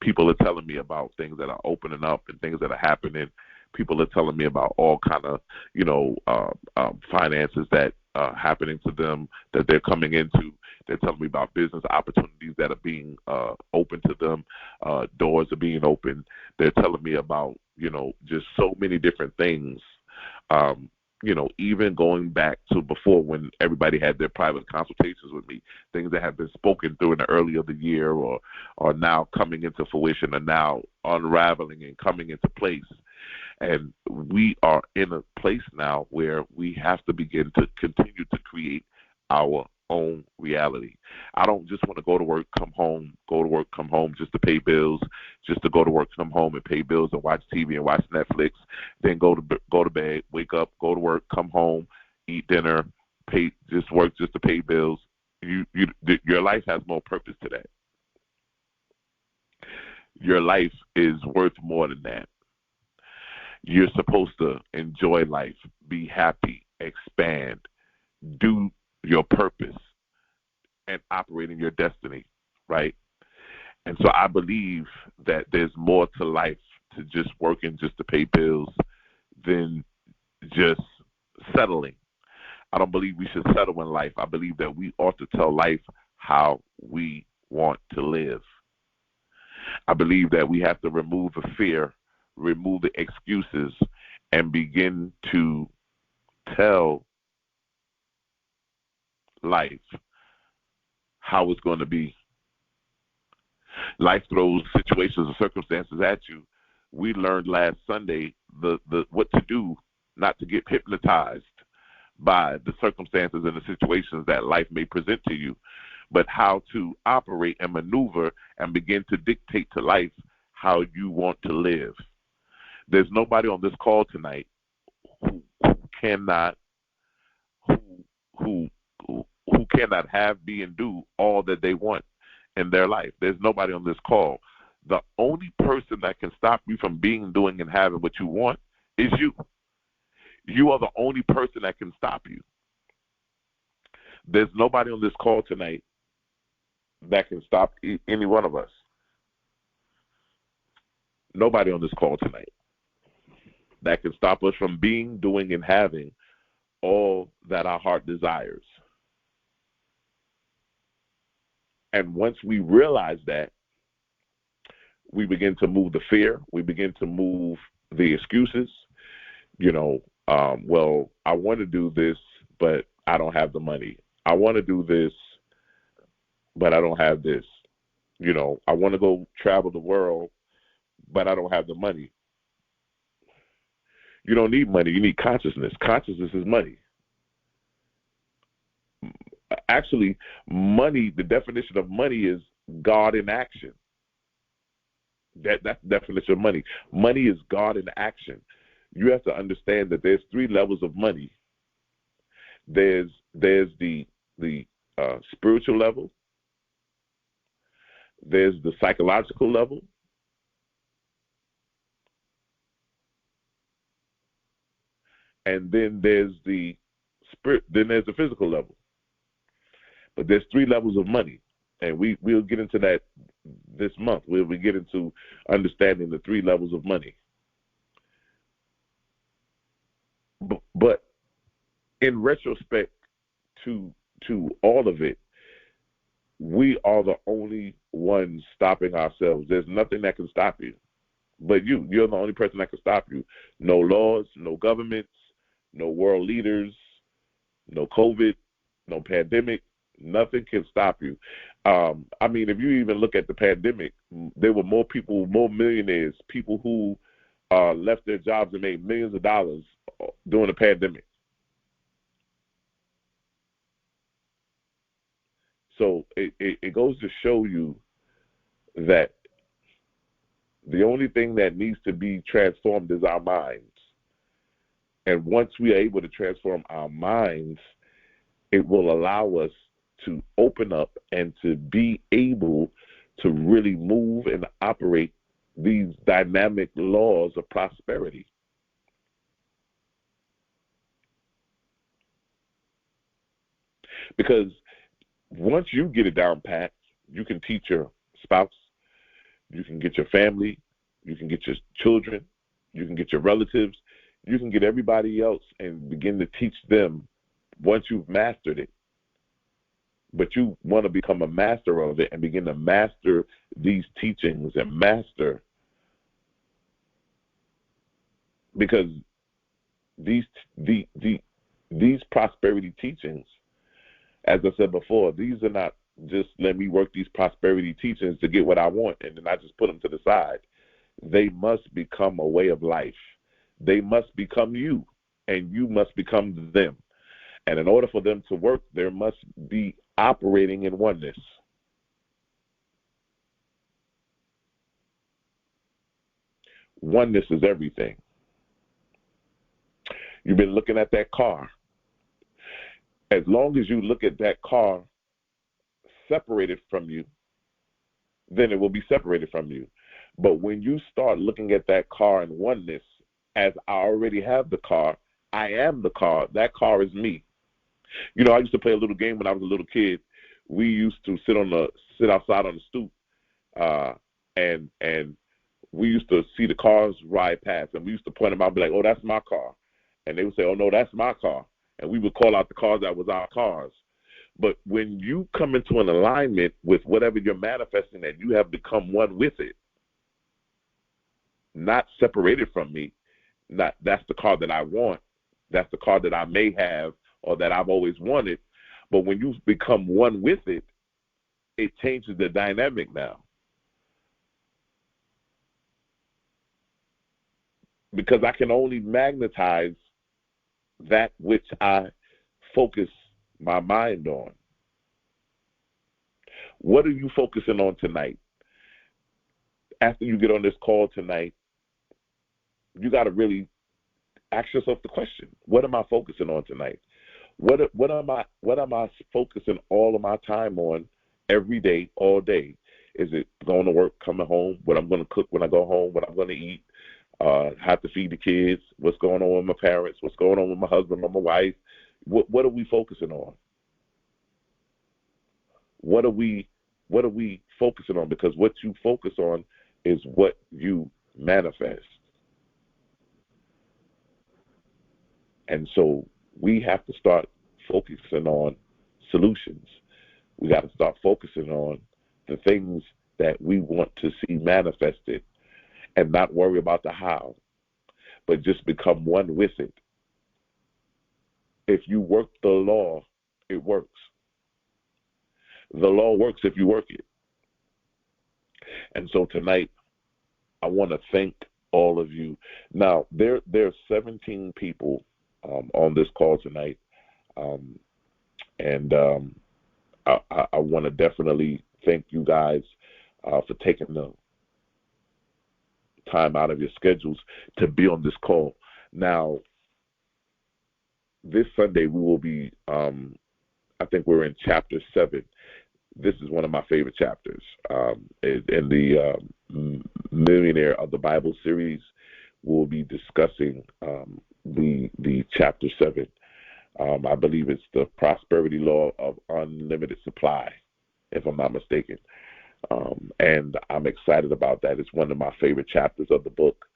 People are telling me about things that are opening up and things that are happening. People are telling me about all kind of, finances that are happening to them, that they're coming into. They're telling me about business opportunities that are being open to them. Doors are being opened. They're telling me about, just so many different things. Even going back to before when everybody had their private consultations with me, things that have been spoken through in the early of the year or are now coming into fruition and now unraveling and coming into place. And we are in a place now where we have to begin to continue to create our own reality. I don't just want to go to work, come home just to pay bills, just to go to work, come home and pay bills and watch TV and watch Netflix, then go to bed, wake up, go to work, come home, eat dinner, work just to pay bills. Your life has more purpose to that. Your life is worth more than that. You're supposed to enjoy life, be happy, expand, do your purpose, and operate in your destiny, right? And so I believe that there's more to life to just working just to pay bills than just settling. I don't believe we should settle in life. I believe that we ought to tell life how we want to live. I believe that we have to remove the fear, remove the excuses, and begin to tell life how it's going to be. Life throws situations and circumstances at you. We learned last Sunday the what to do, not to get hypnotized by the circumstances and the situations that life may present to you, but how to operate and maneuver and begin to dictate to life how you want to live. There's nobody on this call tonight who cannot have, be, and do all that they want in their life. There's nobody on this call. The only person that can stop you from being, doing, and having what you want is you. You are the only person that can stop you. There's nobody on this call tonight that can stop any one of us. Nobody on this call tonight that can stop us from being, doing, and having all that our heart desires. And once we realize that, we begin to move the fear. We begin to move the excuses. Well, I want to do this, but I don't have the money. I want to do this, but I don't have this. I want to go travel the world, but I don't have the money. You don't need money. You need consciousness. Consciousness is money. Actually, money, the definition of money is God in action. That's the definition of money. Money is God in action. You have to understand that there's three levels of money. There's the spiritual level. There's the psychological level, and then there's the spirit. Then there's the physical level. But there's three levels of money, and we'll get into that this month. We'll get into understanding the three levels of money. But in retrospect to all of it, we are the only ones stopping ourselves. There's nothing that can stop you but you. You're the only person that can stop you. No laws, no governments, no world leaders, no COVID, no pandemic. Nothing can stop you. I mean, if you even look at the pandemic, there were more people, more millionaires, people who left their jobs and made millions of dollars during the pandemic. So it goes to show you that the only thing that needs to be transformed is our minds. And once we are able to transform our minds, it will allow us to open up and to be able to really move and operate these dynamic laws of prosperity. Because once you get it down pat, you can teach your spouse, you can get your family, you can get your children, you can get your relatives, you can get everybody else and begin to teach them once you've mastered it. But you want to become a master of it and begin to master these teachings and master, because these prosperity teachings, as I said before, these are not just let me work these prosperity teachings to get what I want and then I just put them to the side. They must become a way of life. They must become you, and you must become them. And in order for them to work, there must be operating in oneness. Oneness is everything. You've been looking at that car. As long as you look at that car separated from you, then it will be separated from you. But when you start looking at that car in oneness, as I already have the car, I am the car, that car is me. You know, I used to play a little game when I was a little kid. We used to sit outside on the stoop, and we used to see the cars ride past, and we used to point them out and be like, "Oh, that's my car," and they would say, "Oh no, that's my car," and we would call out the cars that was our cars. But when you come into an alignment with whatever you're manifesting, that you have become one with it, not separated from me. Not that's the car that I want. That's the car that I may have or that I've always wanted. But when you become one with it, it changes the dynamic now. Because I can only magnetize that which I focus my mind on. What are you focusing on tonight? After you get on this call tonight, you got to really ask yourself the question: what am I focusing on tonight? What am I focusing all of my time on every day, all day? Is it going to work, coming home, what I'm going to cook when I go home, what I'm going to eat, have to feed the kids, what's going on with my parents, what's going on with my husband or my wife? What are we focusing on? What are we focusing on? Because what you focus on is what you manifest. And so we have to start focusing on solutions. We got to start focusing on the things that we want to see manifested and not worry about the how, but just become one with it. If you work the law, it works. The law works if you work it. And so tonight, I want to thank all of you. Now, there are 17 people on this call tonight, and I want to definitely thank you guys for taking time out of your schedules to be on this call. Now, this Sunday we will be, I think we're in chapter 7. This is one of my favorite chapters in the Millionaire of the Bible series. We'll be discussing the chapter 7. I believe it's the prosperity law of unlimited supply, if I'm not mistaken. And I'm excited about that. It's one of my favorite chapters of the book.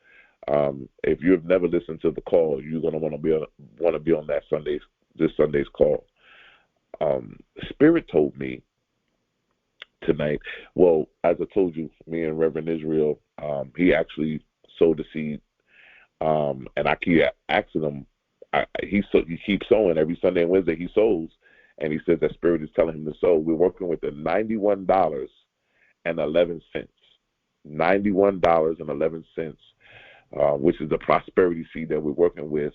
If you've never listened to the call, you're going to want to be on this Sunday's call. Spirit told me tonight. Well, as I told you, me and Reverend Israel, he actually sowed the seed, and I keep asking him. He keeps sowing every Sunday and Wednesday. He sows, and he says that Spirit is telling him to sow. We're working with the $91.11, $91.11, which is the prosperity seed that we're working with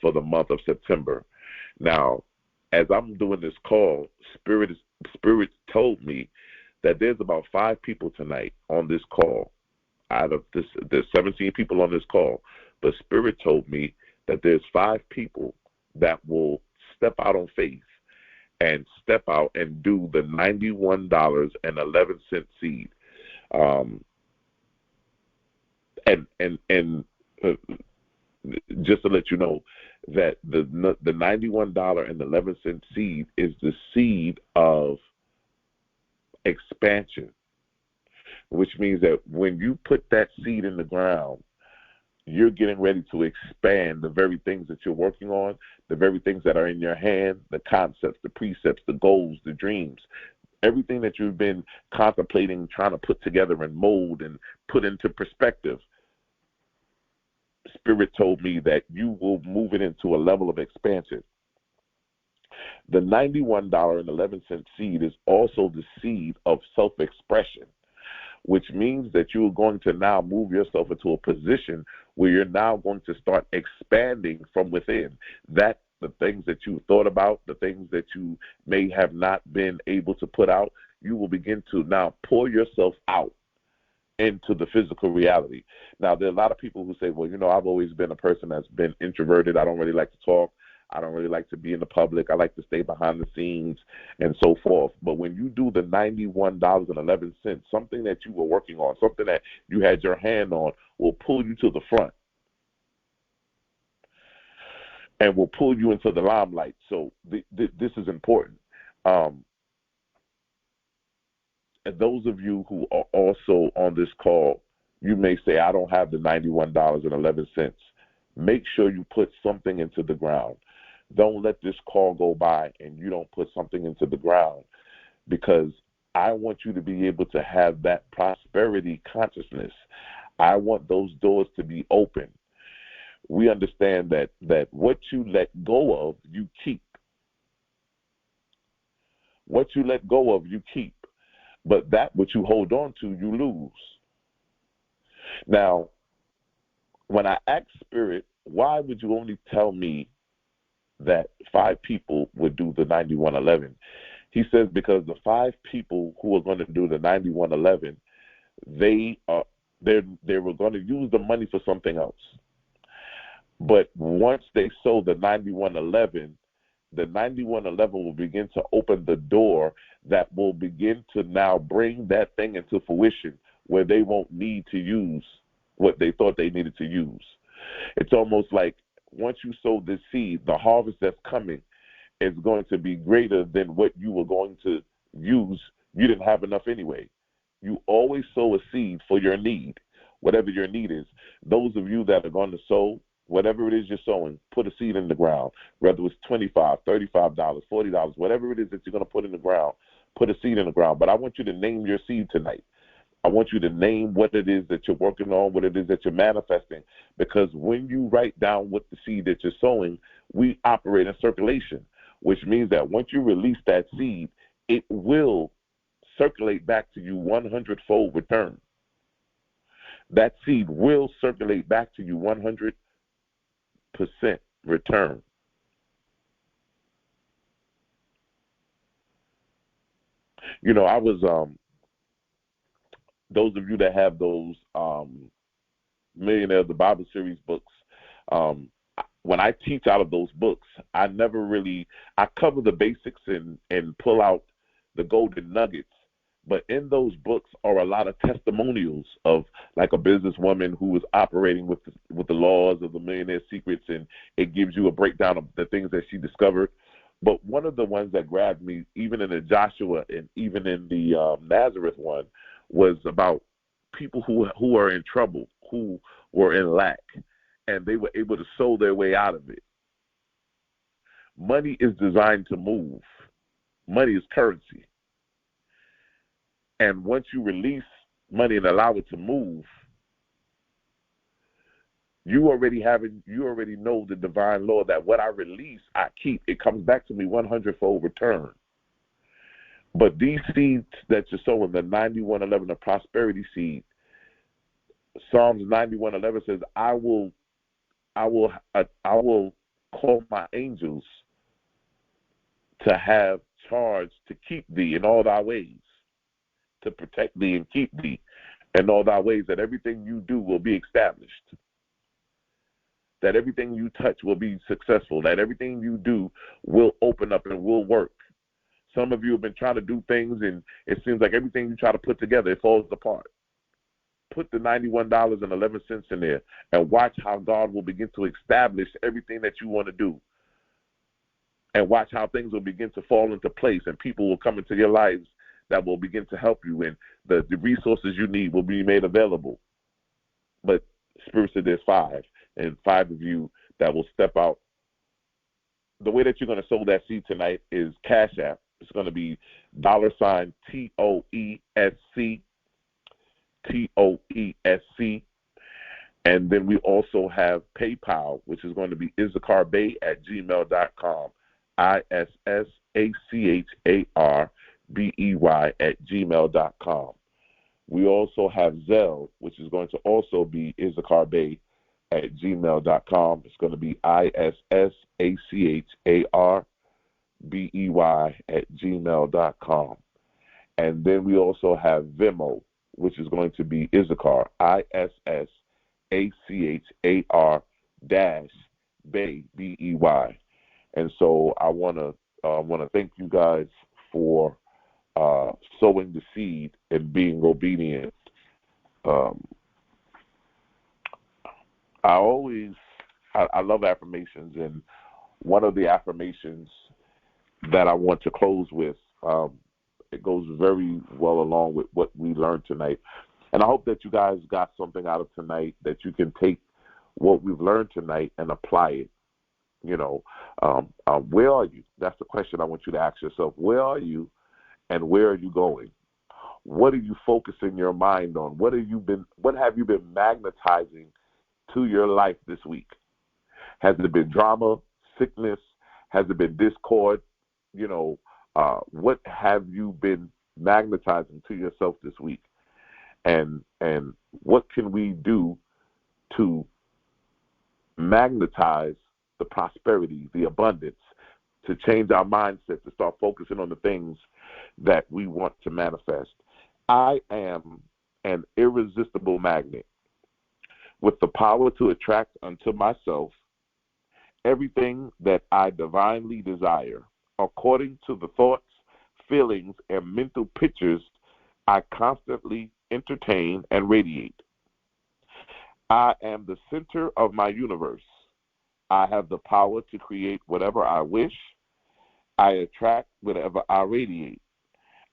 for the month of September. Now, as I'm doing this call, Spirit told me that there's about 5 people tonight on this call. Out of this, there's 17 people on this call, but Spirit told me that there's 5 people that will step out on faith and step out and do the $91.11 seed. And just to let you know that the $91.11 seed is the seed of expansion, which means that when you put that seed in the ground, you're getting ready to expand the very things that you're working on, the very things that are in your hand, the concepts, the precepts, the goals, the dreams, everything that you've been contemplating, trying to put together and mold and put into perspective. Spirit told me that you will move it into a level of expansion. The $91.11 seed is also the seed of self-expression, which means that you are going to now move yourself into a position where you're now going to start expanding from within. That the things that you thought about, the things that you may have not been able to put out, you will begin to now pour yourself out into the physical reality. Now, there are a lot of people who say, well, I've always been a person that's been introverted. I don't really like to talk. I don't really like to be in the public. I like to stay behind the scenes and so forth. But when you do the $91.11, something that you were working on, something that you had your hand on, will pull you to the front and will pull you into the limelight. So this is important. And those of you who are also on this call, you may say, I don't have the $91.11. Make sure you put something into the ground. Don't let this call go by and you don't put something into the ground, because I want you to be able to have that prosperity consciousness. I want those doors to be open. We understand that what you let go of, you keep. What you let go of, you keep. But that which you hold on to, you lose. Now, when I asked Spirit, why would you only tell me that 5 people would do the 9111? He says because the 5 people who are going to do the 9111, they were going to use the money for something else. But once they sow the 9111, the 9111 will begin to open the door that will begin to now bring that thing into fruition, where they won't need to use what they thought they needed to use. It's almost like once you sow this seed, the harvest that's coming is going to be greater than what you were going to use. You didn't have enough anyway. You always sow a seed for your need, whatever your need is. Those of you that are going to sow, whatever it is you're sowing, put a seed in the ground, whether it's $25, $35, $40, whatever it is that you're going to put in the ground, put a seed in the ground. But I want you to name your seed tonight. I want you to name what it is that you're working on, what it is that you're manifesting, because when you write down what the seed that you're sowing, we operate in circulation, which means that once you release that seed, it will circulate back to you 100-fold return. That seed will circulate back to you 100% return. I was those of you that have those Millionaires, the Bible series books. When I teach out of those books, I cover the basics and pull out the golden nuggets. But in those books are a lot of testimonials of like a businesswoman who was operating with the laws of the Millionaire Secrets, and it gives you a breakdown of the things that she discovered. But one of the ones that grabbed me, even in the Joshua and even in the Nazareth one, was about people who are in trouble, who were in lack, and they were able to sow their way out of it. Money is designed to move. Money is currency. And once you release money and allow it to move, you already know the divine law that what I release, I keep. It comes back to me 100-fold return. But these seeds that you're sowing, the 9111, the prosperity seed, Psalms 91:11 says, I will call my angels to have charge to keep thee in all thy ways, to protect thee and keep thee in all thy ways, that everything you do will be established, that everything you touch will be successful, that everything you do will open up and will work. Some of you have been trying to do things, and it seems like everything you try to put together, it falls apart. Put the $91.11 in there and watch how God will begin to establish everything that you want to do. And watch how things will begin to fall into place, and people will come into your lives that will begin to help you, and the resources you need will be made available. But Spirit said there's 5, and 5 of you that will step out. The way that you're going to sow that seed tonight is Cash App. It's going to be $TOESC, TOESC. And then we also have PayPal, which is going to be Issachar Bey at gmail.com. ISSACHARBEY at gmail.com. We also have Zelle, which is going to also be Issachar Bey at gmail.com. It's going to be ISSACHARBEY at gmail.com. And then we also have Venmo, which is going to be Issachar, ISSACHAR-Bey, BEY. And so I want to thank you guys for sowing the seed and being obedient. I love affirmations, and one of the affirmations that I want to close with, it goes very well along with what we learned tonight. And I hope that you guys got something out of tonight, that you can take what we've learned tonight and apply it. You know, where are you? That's the question I want you to ask yourself. Where are you, and where are you going? What are you focusing your mind on? What have you been magnetizing to your life this week? Has it been drama, sickness? Has it been discord? You know, what have you been magnetizing to yourself this week? And what can we do to magnetize the prosperity, the abundance, to change our mindset, to start focusing on the things that we want to manifest? I am an irresistible magnet with the power to attract unto myself everything that I divinely desire, according to the thoughts, feelings, and mental pictures I constantly entertain and radiate. I am the center of my universe. I have the power to create whatever I wish. I attract whatever I radiate.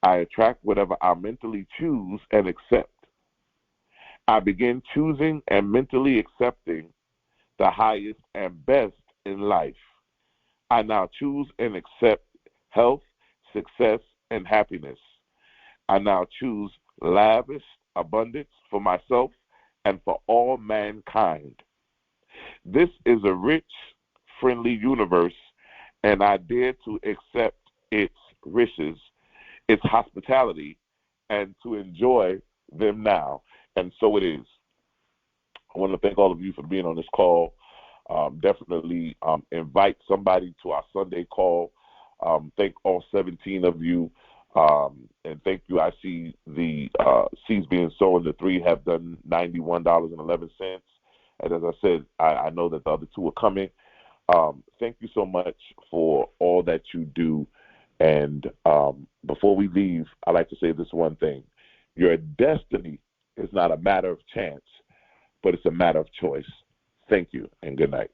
I attract whatever I mentally choose and accept. I begin choosing and mentally accepting the highest and best in life. I now choose and accept health, success, and happiness. I now choose lavish abundance for myself and for all mankind. This is a rich, friendly universe, and I dare to accept its riches, its hospitality, and to enjoy them now. And so it is. I want to thank all of you for being on this call. Definitely invite somebody to our Sunday call. Thank all 17 of you. And thank you. I see the seeds being sown. The 3 have done $91.11. And as I said, I know that the other two are coming. Thank you so much for all that you do. And before we leave, I'd like to say this one thing. Your destiny is not a matter of chance, but it's a matter of choice. Thank you, and good night.